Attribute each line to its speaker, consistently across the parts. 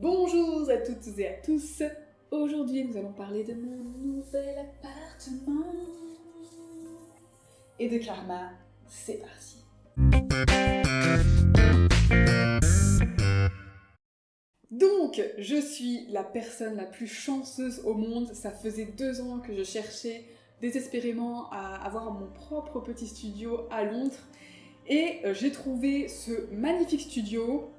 Speaker 1: Bonjour à toutes et à tous. Aujourd'hui, nous allons parler de mon nouvel appartement et de karma. C'est parti. Donc, je suis la personne la plus chanceuse au monde. Ça faisait 2 ans que je cherchais désespérément à avoir mon propre petit studio à Londres. Et j'ai trouvé ce magnifique studio,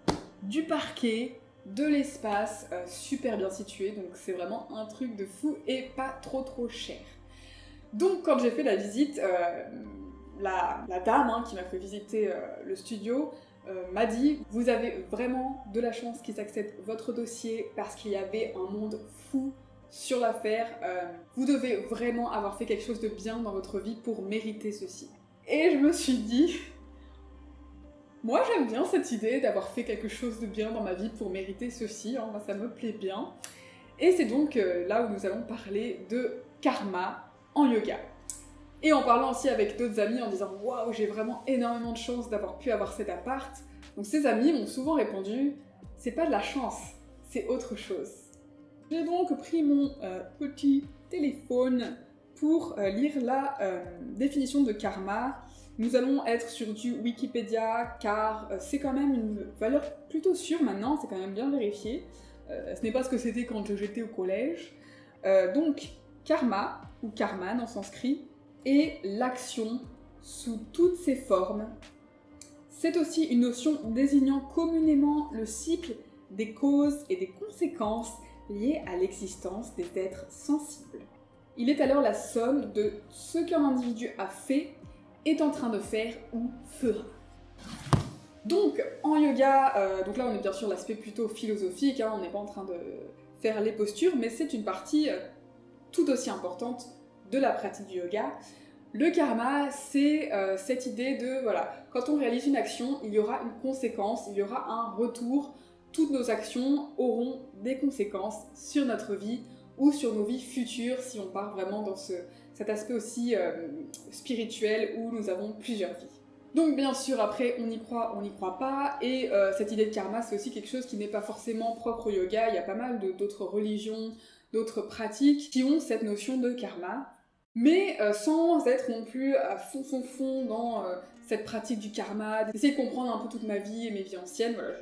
Speaker 1: du parquet, de l'espace, super bien situé. Donc c'est vraiment un truc de fou et pas trop cher. Donc quand j'ai fait la visite, la dame qui m'a fait visiter le studio m'a dit « Vous avez vraiment de la chance qu'ils acceptent votre dossier parce qu'il y avait un monde fou sur l'affaire. Vous devez vraiment avoir fait quelque chose de bien dans votre vie pour mériter ceci. » Et je me suis dit... Moi j'aime bien cette idée d'avoir fait quelque chose de bien dans ma vie pour mériter ceci, moi ça me plaît bien. Et c'est donc là où nous allons parler de karma en yoga. Et en parlant aussi avec d'autres amis en disant « Waouh, j'ai vraiment énormément de chance d'avoir pu avoir cet appart ». Donc ces amis m'ont souvent répondu « C'est pas de la chance, c'est autre chose ». J'ai donc pris mon petit téléphone pour lire la définition de karma. Nous allons être sur du Wikipédia car c'est quand même une valeur plutôt sûre maintenant, c'est quand même bien vérifié. Ce n'est pas ce que c'était quand j'étais au collège. Donc, karma, ou karman en sanskrit, est l'action sous toutes ses formes. C'est aussi une notion désignant communément le cycle des causes et des conséquences liées à l'existence des êtres sensibles. Il est alors la somme de ce qu'un individu a fait, est en train de faire ou fera. Donc en yoga, donc là on est bien sûr l'aspect plutôt philosophique, on n'est pas en train de faire les postures, mais c'est une partie tout aussi importante de la pratique du yoga. Le karma, c'est cette idée de, voilà, quand on réalise une action, il y aura une conséquence, il y aura un retour. Toutes nos actions auront des conséquences sur notre vie ou sur nos vies futures si on part vraiment dans cet aspect aussi spirituel où nous avons plusieurs vies. Donc bien sûr, après, on y croit pas, et cette idée de karma, c'est aussi quelque chose qui n'est pas forcément propre au yoga. Il y a pas mal d'autres religions, d'autres pratiques qui ont cette notion de karma, mais sans être non plus à fond dans cette pratique du karma, d'essayer de comprendre un peu toute ma vie et mes vies anciennes. Voilà,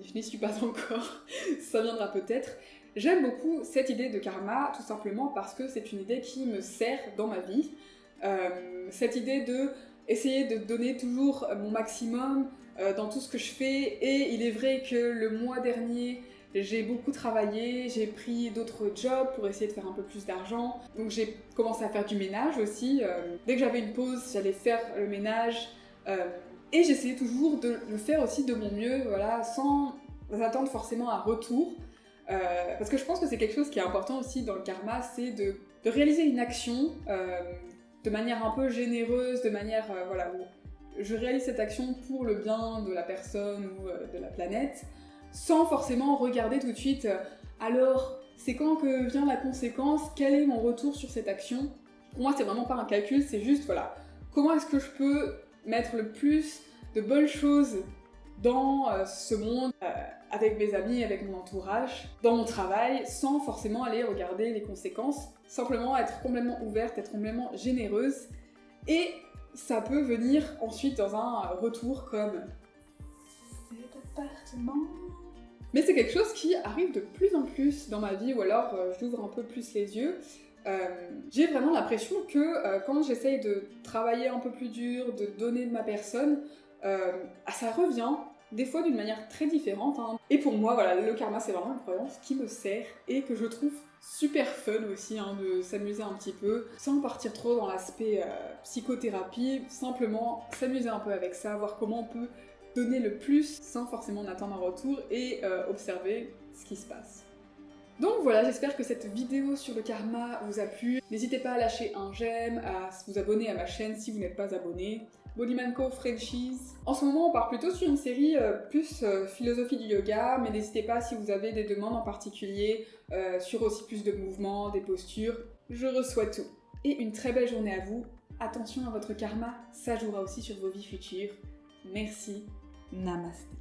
Speaker 1: je n'y suis pas encore, ça viendra peut-être. J'aime beaucoup cette idée de karma, tout simplement parce que c'est une idée qui me sert dans ma vie. Cette idée de essayer de donner toujours mon maximum dans tout ce que je fais, et il est vrai que le mois dernier, j'ai beaucoup travaillé, j'ai pris d'autres jobs pour essayer de faire un peu plus d'argent, donc j'ai commencé à faire du ménage aussi. Dès que j'avais une pause, j'allais faire le ménage, et j'essayais toujours de le faire aussi de mon mieux, voilà, sans attendre forcément un retour. Parce que je pense que c'est quelque chose qui est important aussi dans le karma, c'est de réaliser une action de manière un peu généreuse, de manière voilà, où je réalise cette action pour le bien de la personne ou de la planète, sans forcément regarder tout de suite alors c'est quand que vient la conséquence, quel est mon retour sur cette action. Pour moi c'est vraiment pas un calcul, c'est juste voilà, comment est-ce que je peux mettre le plus de bonnes choses dans ce monde, avec mes amis, avec mon entourage, dans mon travail, sans forcément aller regarder les conséquences, simplement être complètement ouverte, être complètement généreuse, et ça peut venir ensuite dans un retour comme cet appartement. Mais c'est quelque chose qui arrive de plus en plus dans ma vie, ou alors j'ouvre un peu plus les yeux. J'ai vraiment l'impression que quand j'essaye de travailler un peu plus dur, de donner de ma personne, ça revient, des fois d'une manière très différente. Et pour moi, voilà, le karma, c'est vraiment une croyance qui me sert et que je trouve super fun aussi, de s'amuser un petit peu, sans partir trop dans l'aspect psychothérapie, simplement s'amuser un peu avec ça, voir comment on peut donner le plus sans forcément en attendre un retour et observer ce qui se passe. Donc voilà, j'espère que cette vidéo sur le karma vous a plu. N'hésitez pas à lâcher un j'aime, à vous abonner à ma chaîne si vous n'êtes pas abonné. Bodymanco Frenchies. En ce moment, on part plutôt sur une série plus philosophie du yoga, mais n'hésitez pas si vous avez des demandes en particulier sur aussi plus de mouvements, des postures. Je reçois tout. Et une très belle journée à vous. Attention à votre karma, ça jouera aussi sur vos vies futures. Merci. Namasté.